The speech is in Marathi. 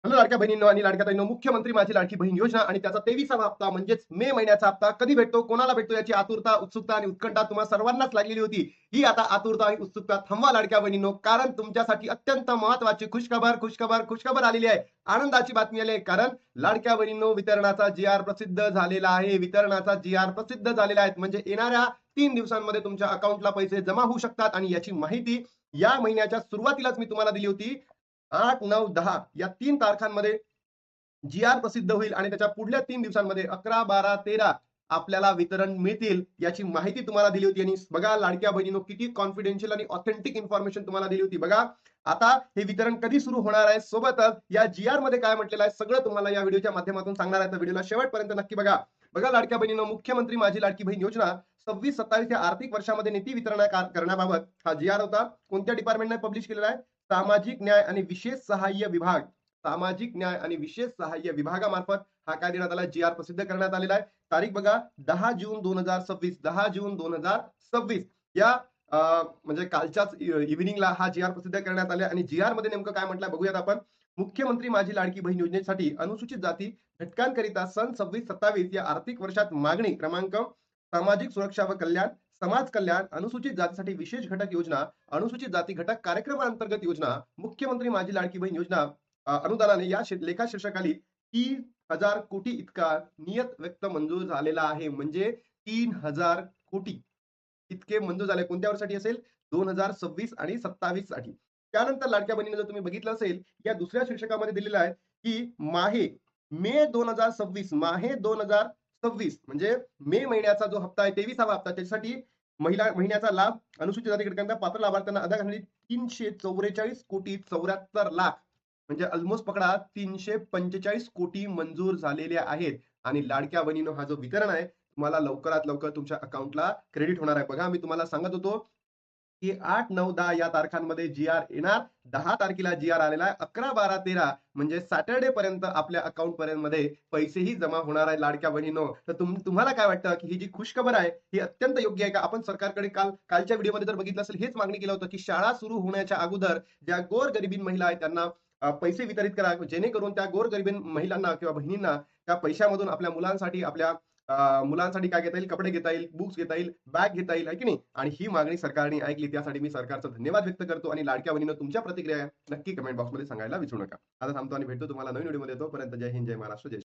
हॅलो लाडक्या बहिणींनो आणि लाडक्या ताईंनो, मुख्यमंत्री माझी लाडकी बहीण योजना आणि त्याचा 23वा हप्ता म्हणजेच मे महिन्याचा हप्ता कधी भेटतो, कोणाला भेटतो याची आतुरता, उत्सुकता आणि उत्कंठा तुम्हा सर्वांनाच लागलेली होती. ही आता आतुरता आणि उत्सुकता थांबवा लाडक्या बहिणींनो, कारण तुमच्यासाठी अत्यंत महत्त्वाची खुशखबर, खुशखबर, खुशखबर आलेली आहे. आनंदाची बातमी आली आहे. कारण लाडक्या बहिणींनो, वितरणाचा जी-आर प्रसिद्ध झालेला आहे. वितरणाचा जी-आर प्रसिद्ध झालेला आहे. म्हणजे येणाऱ्या 3 दिवसांमध्ये तुमच्या अकाउंटला पैसे जमा होऊ शकतात आणि याची माहिती या महिन्याच्या सुरुवातीलाच मी तुम्हाला दिली होती. 8, 9, 10 या 3 तारखांमध्ये जी-आर प्रसिद्ध होईल आणि त्याच्या पुढल्या 3 दिवसांमध्ये 11, 12, 13 आपल्याला वितरण मिळतील याची माहिती तुम्हाला दिली होती. आणि बघा लाडक्या बहिणींनो, किती कॉन्फिडेन्शियल आणि ऑथेंटिक इन्फॉर्मेशन तुम्हाला दिली होती. बघा आता हे वितरण कधी सुरू होणार आहे, सोबतच या जी-आर मध्ये काय म्हटलेलं आहे सगळं तुम्हाला या व्हिडिओच्या माध्यमातून सांगणार आहे. तर व्हिडिओला शेवटपर्यंत नक्की बघा. बघा लाडक्या बहिणींनो, मुख्यमंत्री माझी लाडकी बहीण योजना 26-27 या आर्थिक वर्षामध्ये नीती वितरण करण्याबाबत हा जी-आर होता. कोणत्या डिपार्टमेंटने पब्लिश केलेला आहे? सामाजिक न्याय आणि विशेष सहाय्य विभाग. सामाजिक न्याय आणि विशेष सहाय्य विभागामार्फत हा काय देण्यात आला? जी-आर प्रसिद्ध करण्यात आलेला आहे. तारीख बघा 10 जून 2026. 10 जून 2026 या म्हणजे कालच्याच इव्हिनिंगला हा जी-आर प्रसिद्ध करण्यात आला आणि जी-आर मध्ये नेमकं काय म्हटलंय बघूयात आपण. मुख्यमंत्री माझी लाडकी बहीण योजनेसाठी अनुसूचित जाती घटकांकरिता सन 26-27 या आर्थिक वर्षात मागणी क्रमांक सामाजिक सुरक्षा व कल्याण, समाज कल्याण, अनुसूचित जातीसाठी विशेष घटक योजना, अनुसूचित जाती घटक कार्यक्रमांतर्गत योजना, मुख्यमंत्री माझी लाडकी बहीण योजना अनुदानाने या लेखा शीर्षकाली 3,000 कोटी इतका नियत व्यक्त मंजूर झालेला आहे. म्हणजे 3,000 कोटी इतके मंजूर झाले. कोणत्या वर्षासाठी असेल? 2026 आणि 27 साठी. त्यानंतर लाडक्या बहिणीने जर तुम्ही बघितलं असेल, या दुसऱ्या शीर्षकामध्ये दिलेलं आहे, की मे 2026 माहे 2026 म्हणजे मे महिन्याचा जो हप्ता आहे 23वा हप्ता त्याच्यासाठी महिन्याचा लाभ अनुसूचित जाती घटकांना पात्र लाभार्थ्यांना अदा करण्यासाठी 344 कोटी 74 लाख म्हणजे ऑलमोस्ट पकडा 345 कोटी मंजूर झालेले आहेत. आणि लाडक्या बहिणीनो, हा जो वितरण आहे तुम्हाला लवकरात लवकर तुमच्या अकाउंटला क्रेडिट होणार आहे. बघा मी तुम्हाला सांगत होतो की 8, 9, 10 या तारखांमध्ये जी-आर येणार. 10 तारखेला जी-आर आलेला आहे. 11, 12, 13 म्हणजे सॅटर्डे पर्यंत आपल्या अकाउंट पर्यंत मध्ये पैसेही जमा होणार आहे लाडक्या बहिणीनो. तर तुम्हाला काय वाटतं की ही जी खुशखबर आहे ही अत्यंत योग्य आहे का? आपण सरकारकडे कालच्या व्हिडिओमध्ये जर बघितलं असेल हेच मागणी केलं होतं की शाळा सुरू होण्याच्या अगोदर ज्या गोरगरिबीन महिला आहेत त्यांना पैसे वितरित करा, जेणेकरून त्या गोरगरिबीन महिलांना किंवा बहिणींना त्या पैशामधून आपल्या मुलांसाठी मुलांसाठी काय घेता येईल? कपडे घेता येईल, बुक्स घेता येईल, बॅग घेता येईल, आहे की नाही? आणि ही मागणी सरकारने ऐकली. त्यासाठी मी सरकारचा धन्यवाद व्यक्त करतो. आणि लाडक्या बहिणींनो, तुमच्या प्रतिक्रिया नक्की कमेंट बॉक्समध्ये सांगायला विसरू नका. आता थांबतो आणि भेटतो तुम्हाला नवीन व्हिडिओमध्ये. तोपर्यंत जय हिंद, जय महाराष्ट्र, जय